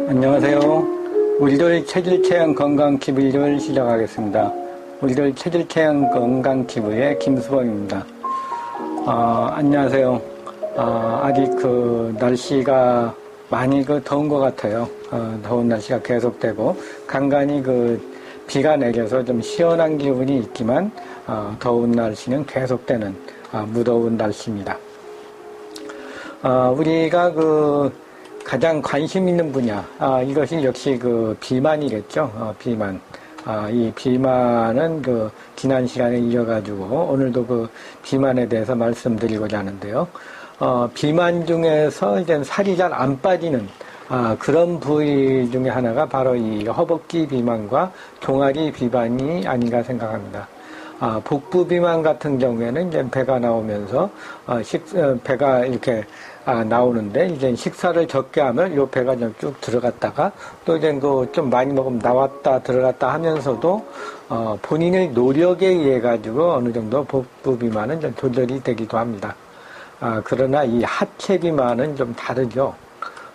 안녕하세요. 우리들 체질체형 건강TV를 시작하겠습니다. 우리들 체질체형 건강TV의 김수범입니다. 안녕하세요. 아직 날씨가 많이 더운 것 같아요. 더운 날씨가 계속되고, 간간히 비가 내려서 좀 시원한 기분이 있지만, 더운 날씨는 계속되는, 무더운 날씨입니다. 우리가 가장 관심 있는 분야, 이것이 역시 비만이겠죠. 비만. 이 비만은 지난 시간에 이어가지고 오늘도 비만에 대해서 말씀드리고자 하는데요. 비만 중에서 이제 살이 잘 안 빠지는, 그런 부위 중에 하나가 바로 이 허벅지 비만과 종아리 비만이 아닌가 생각합니다. 복부 비만 같은 경우에는 이제 배가 나오면서, 배가 이렇게, 나오는데, 이제 식사를 적게 하면 요 배가 좀 쭉 들어갔다가, 또 이제 좀 많이 먹으면 나왔다 들어갔다 하면서도, 본인의 노력에 의해 가지고 어느 정도 복부 비만은 좀 조절이 되기도 합니다. 그러나 이 하체 비만은 좀 다르죠.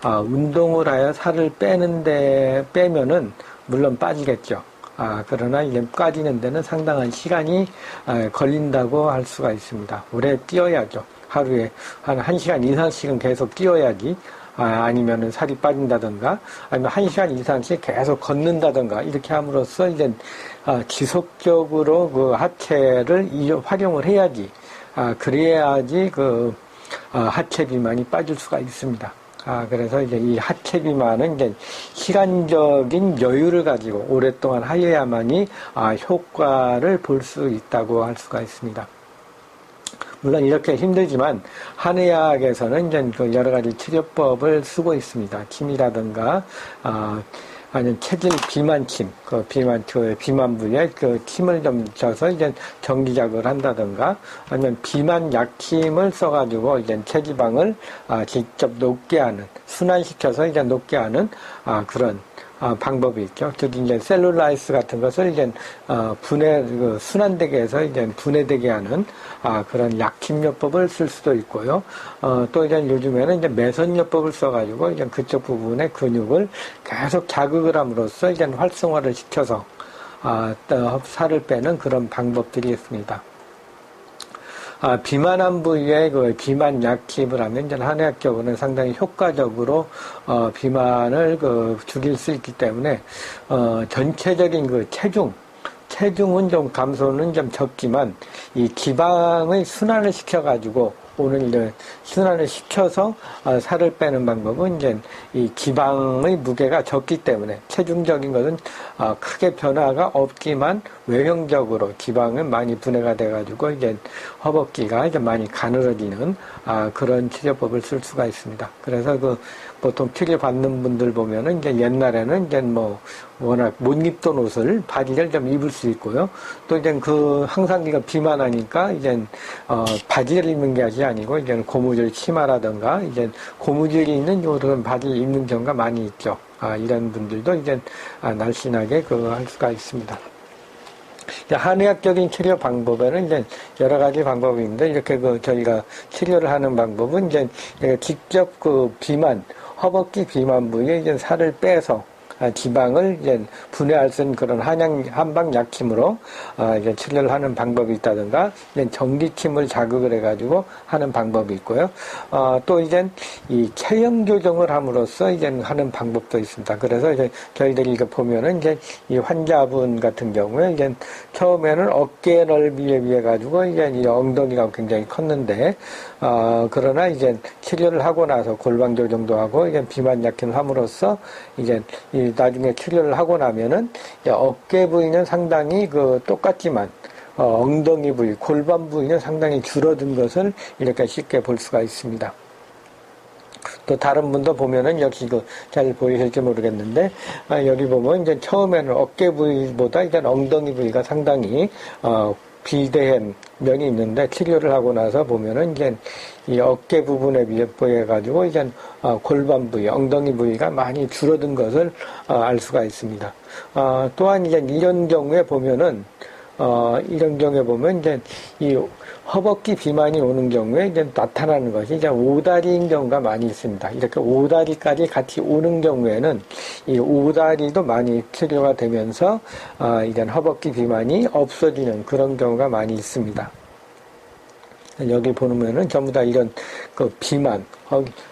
운동을 하여 살을 빼면은 물론 빠지겠죠. 그러나 이제 빠지는 데는 상당한 시간이 걸린다고 할 수가 있습니다. 오래 뛰어야죠. 하루에 한 1시간 이상씩은 계속 뛰어야지, 아니면은 살이 빠진다든가, 아니면 1시간 이상씩 계속 걷는다든가, 이렇게 함으로써 이제, 지속적으로 하체를 활용을 해야지, 그래야지 하체 비만이 빠질 수가 있습니다. 그래서 이제 이 하체 비만은 이제 시간적인 여유를 가지고 오랫동안 하여야만이, 효과를 볼 수 있다고 할 수가 있습니다. 물론 이렇게 힘들지만 한의학에서는 이제 여러 가지 치료법을 쓰고 있습니다. 침이라든가, 아니면 체질 비만침, 비만 부위에 침을 좀 줘서 이제 전기작용을 한다든가, 아니면 비만 약침을 써가지고 이제 체지방을 직접 녹게 하는, 순환시켜서 이제 녹게 하는, 그런 방법이 있죠. 특히 이제 셀룰라이스 같은 것을 이제 순환되게 해서 이제 분해되게 하는 그런 약침요법을 쓸 수도 있고요. 또 이제 요즘에는 이제 매선요법을 써가지고 이제 그쪽 부분의 근육을 계속 자극을 함으로써 이제 활성화를 시켜서 살을 빼는 그런 방법들이 있습니다. 비만한 부위에 비만 약침을 하면 이제 한의학적으로는 상당히 효과적으로 비만을 줄일 수 있기 때문에 전체적인 체중은 좀 감소는 좀 적지만 이 지방의 순환을 시켜가지고 오늘 이제 순환을 시켜서 살을 빼는 방법은 이제 이 지방의 무게가 적기 때문에 체중적인 것은 크게 변화가 없지만 외형적으로 지방은 많이 분해가 돼가지고 이제 허벅지가 이제 많이 가늘어지는 그런 치료법을 쓸 수가 있습니다. 그래서 보통 치료 받는 분들 보면은 이제 옛날에는 이제 워낙 못 입던 옷을 바지를 좀 입을 수 있고요. 또 이제 항상 비만하니까 이제 바지를 입는 게 아니고 이제 고무줄 치마라든가 이제 고무줄이 있는 요런 바지를 입는 경우가 많이 있죠. 이런 분들도 이제 날씬하게 할 수가 있습니다. 한의학적인 치료 방법에는 이제 여러 가지 방법이 있는데 이렇게 저희가 치료를 하는 방법은 이제 직접 허벅지 비만 부위에 이제 살을 빼서 지방을 이제 분해할 수 있는 그런 한방 약침으로 이제 치료를 하는 방법이 있다든가, 이제 전기침을 자극을 해가지고 하는 방법이 있고요. 또 이제 이 체형 조정을 함으로써 이제 하는 방법도 있습니다. 그래서 이제 저희들이 보면은 이제 이 환자분 같은 경우에 이제 처음에는 어깨 넓이에 비해 가지고 이제 이 엉덩이가 굉장히 컸는데, 그러나 이제 치료를 하고 나서 골반 조정도 하고 이제 비만 약침을 함으로써 이제 나중에 치료를 하고 나면은 어깨 부위는 상당히 똑같지만 엉덩이 부위, 골반 부위는 상당히 줄어든 것을 이렇게 쉽게 볼 수가 있습니다. 또 다른 분도 보면은 역시 잘 보이실지 모르겠는데 여기 보면 이제 처음에는 어깨 부위보다 이제 엉덩이 부위가 상당히 비대한 면이 있는데 치료를 하고 나서 보면은 이제 이 어깨 부분에 비해 가지고 이제 골반 부위, 엉덩이 부위가 많이 줄어든 것을 알 수가 있습니다. 또한 이제 이런 경우에 보면은 이런 경우에 보면 이제 이 허벅지 비만이 오는 경우에 이제 나타나는 것이 이제 오다리인 경우가 많이 있습니다. 이렇게 오다리까지 같이 오는 경우에는 이 오다리도 많이 치료가 되면서 이제 허벅지 비만이 없어지는 그런 경우가 많이 있습니다. 여기 보면은 전부 다 이런 그 비만,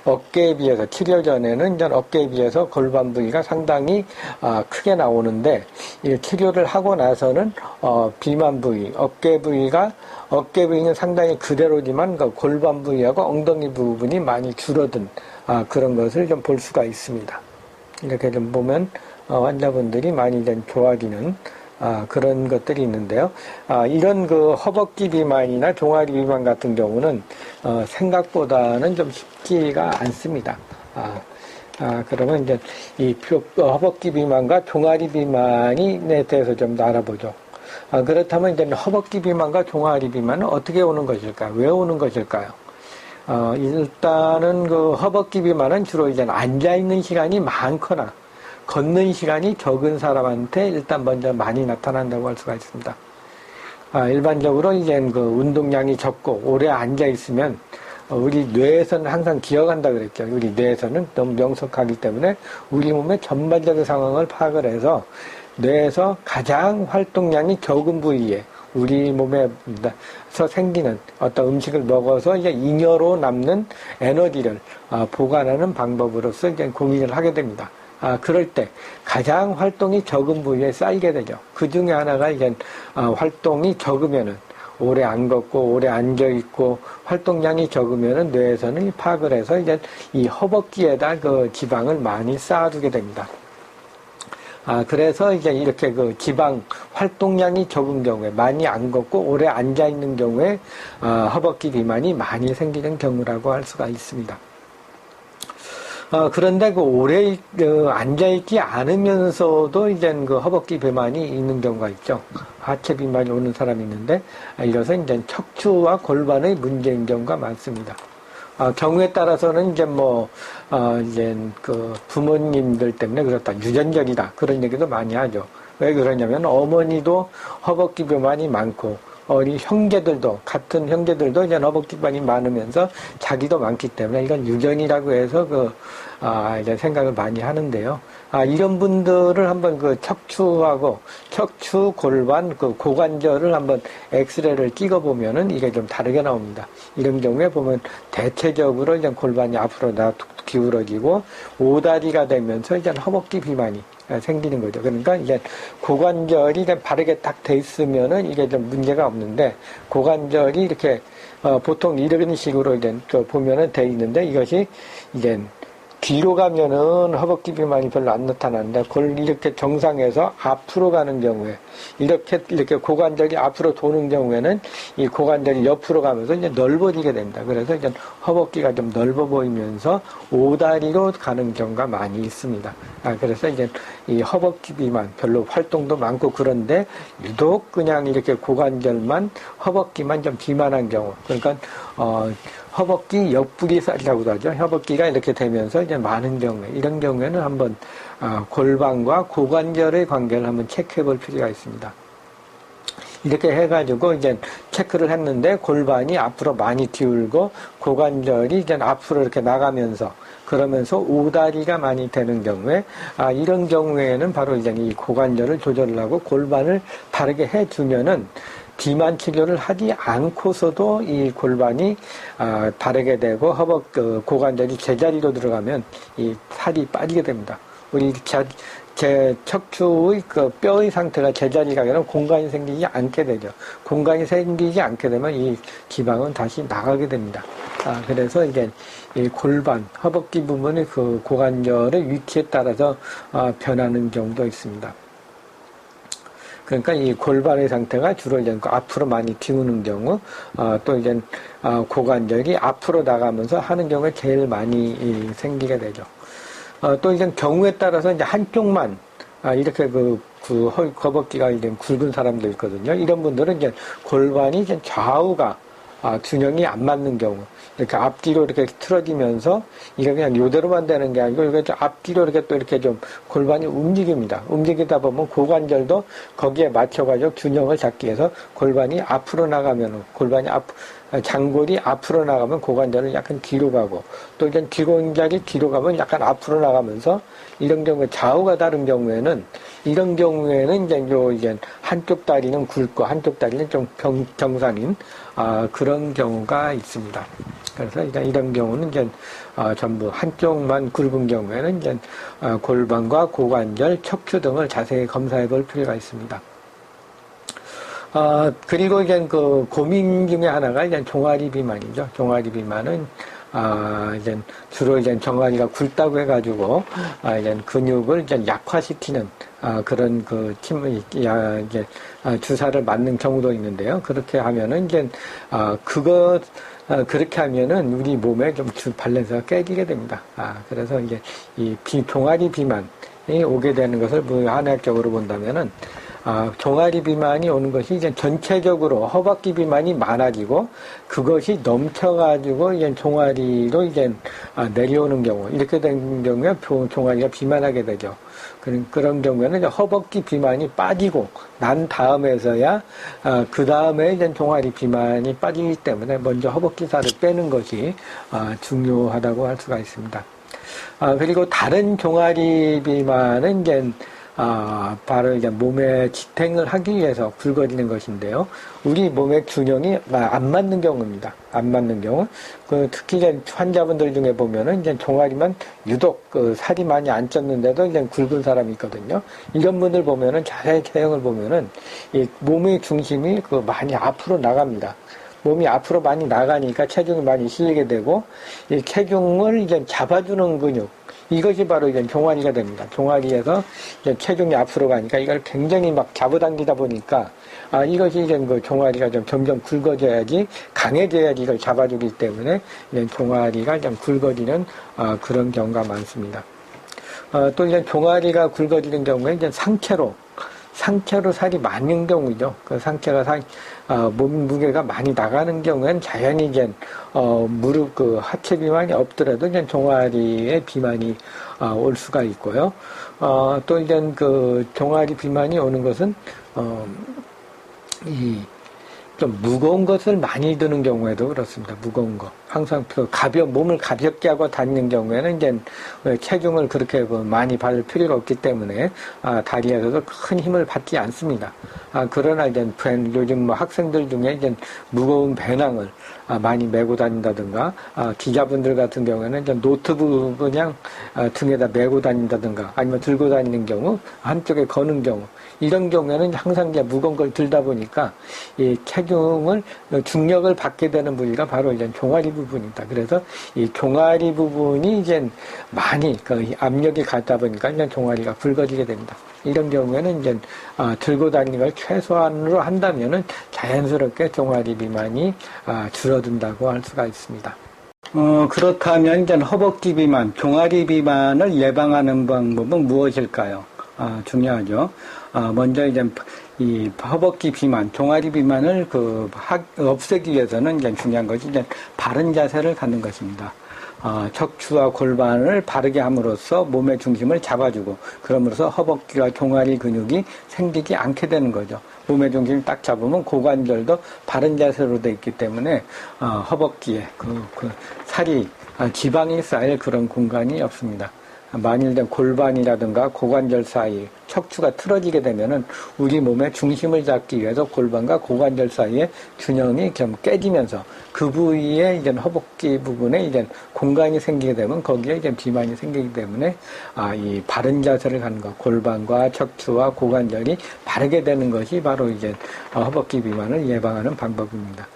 어깨에 비해서 치료 전에는 이제 어깨에 비해서 골반 부위가 상당히 크게 나오는데 이 치료를 하고 나서는 비만 부위, 어깨 부위는 상당히 그대로지만 그 골반 부위하고 엉덩이 부분이 많이 줄어든 그런 것을 좀 볼 수가 있습니다. 이렇게 좀 보면 환자분들이 많이 좀 좋아지는 그런 것들이 있는데요. 이런 그 허벅지 비만이나 종아리 비만 같은 경우는, 생각보다는 좀 쉽지가 않습니다. 그러면 이제 이 허벅지 비만과 종아리 비만에 대해서 좀 알아보죠. 그렇다면 이제 허벅지 비만과 종아리 비만은 어떻게 오는 것일까요? 왜 오는 것일까요? 일단은 그 허벅지 비만은 주로 이제 앉아있는 시간이 많거나, 걷는 시간이 적은 사람한테 일단 먼저 많이 나타난다고 할 수가 있습니다. 일반적으로 이제 그 운동량이 적고 오래 앉아 있으면 우리 뇌에서는 항상 기억한다 그랬죠. 우리 뇌에서는 너무 명석하기 때문에 우리 몸의 전반적인 상황을 파악을 해서 뇌에서 가장 활동량이 적은 부위에 우리 몸에서 생기는 어떤 음식을 먹어서 이제 잉여로 남는 에너지를 보관하는 방법으로서 이제 고민을 하게 됩니다. 그럴 때 가장 활동이 적은 부위에 쌓이게 되죠. 그 중에 하나가 이제 활동이 적으면은 오래 안 걷고 오래 앉아 있고 활동량이 적으면은 뇌에서는 파악을 해서 이제 이 허벅지에다 그 지방을 많이 쌓아두게 됩니다. 그래서 이제 이렇게 그 지방 활동량이 적은 경우에 많이 안 걷고 오래 앉아 있는 경우에 허벅지 비만이 많이 생기는 경우라고 할 수가 있습니다. 그런데 그 오래 앉아있지 않으면서도 이제 그 허벅지 비만이 있는 경우가 있죠. 하체 비만이 오는 사람이 있는데, 이것은 이제 척추와 골반의 문제인 경우가 많습니다. 경우에 따라서는 이제 이제 그 부모님들 때문에 그렇다. 유전적이다. 그런 얘기도 많이 하죠. 왜 그러냐면 어머니도 허벅지 비만이 많고, 우리 같은 형제들도 이제 허벅지 비만이 많으면서 자기도 많기 때문에 이건 유전이라고 해서 이제 생각을 많이 하는데요. 이런 분들을 한번 그 척추, 골반, 그 고관절을 한번 엑스레이를 찍어보면은 이게 좀 다르게 나옵니다. 이런 경우에 보면 대체적으로 이제 골반이 앞으로 기울어지고 오다리가 되면서 이제 허벅지 비만이 생기는 거죠. 그러니까 이제 고관절이 바르게 딱 돼 있으면은 이게 좀 문제가 없는데 고관절이 이렇게 보통 이런 식으로 이제 보면은 돼 있는데 이것이 이제 뒤로 가면은 허벅지 비만이 별로 안 나타나는데 그걸 이렇게 정상에서 앞으로 가는 경우에 이렇게 고관절이 앞으로 도는 경우에는 이 고관절이 옆으로 가면서 이제 넓어지게 됩니다. 그래서 이제 허벅지가 좀 넓어 보이면서 오다리로 가는 경우가 많이 있습니다. 그래서 이제 이 허벅지 비만 별로 활동도 많고 그런데 유독 그냥 이렇게 고관절만 허벅지만 좀 비만한 경우 그러니까 허벅지 옆구리살이라고도 하죠. 허벅지가 이렇게 되면서 이제 많은 경우에, 이런 경우에는 한번, 골반과 고관절의 관계를 한번 체크해 볼 필요가 있습니다. 이렇게 해가지고 이제 체크를 했는데 골반이 앞으로 많이 기울고 고관절이 이제 앞으로 이렇게 나가면서 그러면서 오다리가 많이 되는 경우에, 이런 경우에는 바로 이제 이 고관절을 조절을 하고 골반을 바르게 해주면은 비만 치료를 하지 않고서도 이 골반이 바르게 되고 고관절이 제자리로 들어가면 이 살이 빠지게 됩니다. 우리 제 척추의 그 뼈의 상태가 제자리가 되면 공간이 생기지 않게 되죠. 공간이 생기지 않게 되면 이 지방은 다시 나가게 됩니다. 그래서 이제 이 골반, 허벅지 부분의 그 고관절의 위치에 따라서 변하는 경우도 있습니다. 그러니까 이 골반의 상태가 주로 이제 앞으로 많이 기우는 경우, 또 이제 고관절이 앞으로 나가면서 하는 경우에 제일 많이 생기게 되죠. 또 이제 경우에 따라서 이제 한쪽만 이렇게 허벅지가 이제 굵은 사람도 있거든요. 이런 분들은 이제 골반이 이제 좌우가 균형이 안 맞는 경우, 이렇게 앞뒤로 이렇게 틀어지면서 이게 그냥 요대로만 되는 게 아니고 이게 앞뒤로 이렇게 또 이렇게 좀 골반이 움직입니다. 움직이다 보면 고관절도 거기에 맞춰가지고 균형을 잡기 위해서 골반이 앞으로 나가면 장골이 앞으로 나가면 고관절은 약간 뒤로 가고, 또 이제 뒤고관절이 뒤로 가면 약간 앞으로 나가면서, 이런 경우에 좌우가 다른 경우에는, 이런 경우에는 이제 한쪽 다리는 굵고 한쪽 다리는 좀 정상인 그런 경우가 있습니다. 그래서 이런 경우는 이제 전부 한쪽만 굵은 경우에는 이제 골반과 고관절, 척추 등을 자세히 검사해 볼 필요가 있습니다. 그리고 이제 그 고민 중에 하나가 이제 종아리 비만이죠. 종아리 비만은 이제 주로 이제 종아리가 굵다고 해가지고 이제 근육을 이제 약화시키는 그런 그 이제 주사를 맞는 경우도 있는데요. 그렇게 하면은 이제 그렇게 하면은 우리 몸에 좀 밸런스가 깨지게 됩니다. 그래서 이제 이 종아리 비만이 오게 되는 것을 한의학적으로 본다면은 종아리 비만이 오는 것이 이제 전체적으로 허벅지 비만이 많아지고 그것이 넘쳐가지고 이제 종아리로 이제 내려오는 경우, 이렇게 된 경우에 종아리가 비만하게 되죠. 그런 경우에는 이제 허벅지 비만이 빠지고 난 다음에서야 그 다음에 이제 종아리 비만이 빠지기 때문에 먼저 허벅지 살을 빼는 것이 중요하다고 할 수가 있습니다. 그리고 다른 종아리 비만은 이제 바로 이제 몸에 지탱을 하기 위해서 굵어지는 것인데요. 우리 몸의 균형이 안 맞는 경우입니다. 안 맞는 경우. 특히 이제 환자분들 중에 보면은 이제 종아리만 유독 살이 많이 안 쪘는데도 이제 굵은 사람이 있거든요. 이런 분들 보면은 자세히 체형을 보면은 이 몸의 중심이 많이 앞으로 나갑니다. 몸이 앞으로 많이 나가니까 체중이 많이 실리게 되고, 이 체중을 이제 잡아주는 근육, 이것이 바로 이제 종아리가 됩니다. 종아리에서 이제 체중이 앞으로 가니까 이걸 굉장히 막 잡아당기다 보니까, 이것이 이제 그 종아리가 좀 점점 굵어져야지, 강해져야지 이걸 잡아주기 때문에 이제 종아리가 좀 굵어지는, 그런 경우가 많습니다. 또 이제 종아리가 굵어지는 경우에 이제 상체로 살이 많은 경우죠. 그 상체가 몸무게가 많이 나가는 경우에는 자연히 이제, 무릎, 하체 비만이 없더라도 이제 종아리에 비만이, 올 수가 있고요. 또 이제 종아리 비만이 오는 것은, 좀 무거운 것을 많이 드는 경우에도 그렇습니다. 무거운 거. 항상 몸을 가볍게 하고 다니는 경우에는 이제 체중을 그렇게 많이 받을 필요가 없기 때문에, 다리에서도 큰 힘을 받지 않습니다. 그러나 이제 요즘 학생들 중에 이제 무거운 배낭을 많이 메고 다닌다든가, 기자분들 같은 경우에는 이제 노트북 그냥 등에다 메고 다닌다든가, 아니면 들고 다니는 경우, 한쪽에 거는 경우, 이런 경우에는 항상 이제 무거운 걸 들다 보니까 이 중력을 받게 되는 부위가 바로 이제 종아리 부분입니다. 그래서 이 종아리 부분이 이제 많이 압력이 가다 보니까 이제 종아리가 굵어지게 됩니다. 이런 경우에는 이제 들고 다니는 걸 최소한으로 한다면은 자연스럽게 종아리 비만이 줄어든다고 할 수가 있습니다. 그렇다면 이제 허벅지 비만, 종아리 비만을 예방하는 방법은 무엇일까요? 중요하죠. 먼저 이제 이 허벅지 비만, 종아리 비만을 없애기 위해서는 이제 중요한 것이 이제 바른 자세를 갖는 것입니다. 척추와 골반을 바르게 함으로써 몸의 중심을 잡아주고, 그러므로써 허벅지와 종아리 근육이 생기지 않게 되는 거죠. 몸의 중심을 딱 잡으면 고관절도 바른 자세로 되어 있기 때문에, 허벅지에 살이, 지방이 쌓일 그런 공간이 없습니다. 만일 골반이라든가 고관절 사이 척추가 틀어지게 되면은 우리 몸의 중심을 잡기 위해서 골반과 고관절 사이의 균형이 좀 깨지면서 그 부위에 이제 허벅지 부분에 이제 공간이 생기게 되면 거기에 이제 비만이 생기기 때문에 이 바른 자세를 갖는 것, 골반과 척추와 고관절이 바르게 되는 것이 바로 이제 허벅지 비만을 예방하는 방법입니다.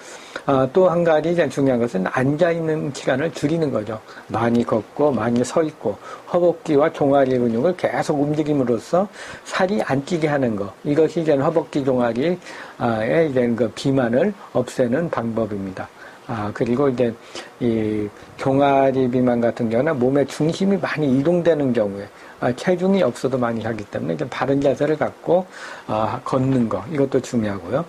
또 한 가지 이제 중요한 것은 앉아있는 시간을 줄이는 거죠. 많이 걷고 많이 서 있고 허벅지와 종아리 근육을 계속 움직임으로써 살이 안 찌게 하는 것. 이것이 이제 허벅지 종아리의 이제 비만을 없애는 방법입니다. 그리고 이제 이 종아리 비만 같은 경우는 몸의 중심이 많이 이동되는 경우에 체중이 없어도 많이 하기 때문에 이제 바른 자세를 갖고 걷는 거, 이것도 중요하고요.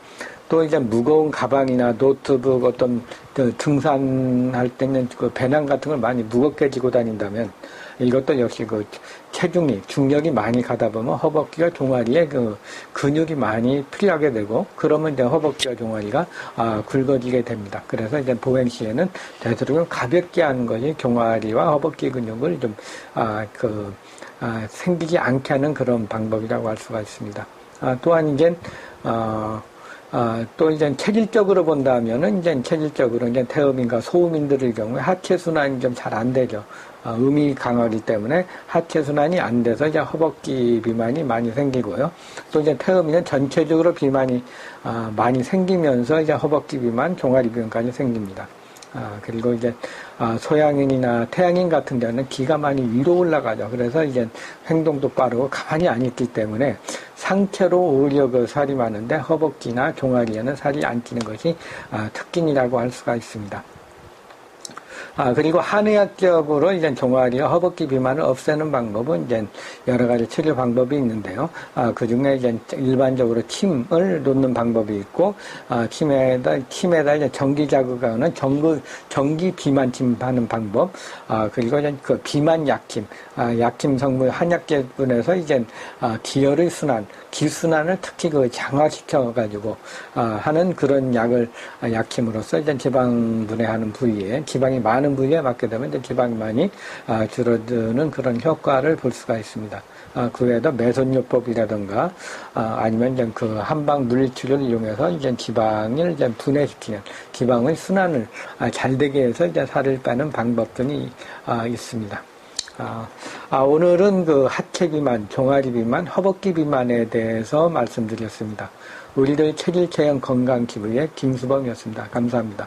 또 이제 무거운 가방이나 노트북 어떤 그 등산할 때는 그 배낭 같은 걸 많이 무겁게 지고 다닌다면 이것도 역시 그 체중이, 중력이 많이 가다 보면 허벅지와 종아리에 그 근육이 많이 필요하게 되고 그러면 이제 허벅지와 종아리가 굵어지게 됩니다. 그래서 이제 보행 시에는 되도록 가볍게 하는 것이 종아리와 허벅지 근육을 좀, 생기지 않게 하는 그런 방법이라고 할 수가 있습니다. 또한 이제, 또 이제 체질적으로 본다면은 이제 체질적으로 이제 태음인과 소음인들의 경우에 하체 순환이 좀 잘 안 되죠. 음이 강하기 때문에 하체 순환이 안 돼서 이제 허벅지 비만이 많이 생기고요. 또 이제 태음인은 전체적으로 비만이 많이 생기면서 이제 허벅지 비만, 종아리 비만까지 생깁니다. 그리고 이제, 소양인이나 태양인 같은 경우는 기가 많이 위로 올라가죠. 그래서 이제 행동도 빠르고 가만히 안 있기 때문에 상체로 오히려 그 살이 많은데 허벅지나 종아리에는 살이 안 찌는 것이, 특징이라고 할 수가 있습니다. 그리고 한의학적으로 이제 종아리와 허벅지 비만을 없애는 방법은 이제 여러 가지 치료 방법이 있는데요. 그 중에 이제 일반적으로 침을 놓는 방법이 있고, 침에다 이제 전기 자극하는 전기 비만침 하는 방법, 그리고 이제 그 비만 약침, 약침 성분 한약제분에서 이제, 기혈의 순환, 기순환을 특히 그 장화시켜가지고, 하는 그런 약을, 약침으로써 이제 지방 분해하는 부위에, 지방이 많은 부위에 맞게 되면 이제 지방이 많이 줄어드는 그런 효과를 볼 수가 있습니다. 그 외에도 매손요법이라든가 아니면 이제 그 한방 물리치료를 이용해서 이제 지방을 이제 분해시키는 지방의 순환을 잘 되게 해서 이제 살을 빼는 방법들이 있습니다. 오늘은 그 하체 비만, 종아리 비만, 허벅지 비만에 대해서 말씀드렸습니다. 우리들 체질 체형 건강 TV의 김수범이었습니다. 감사합니다.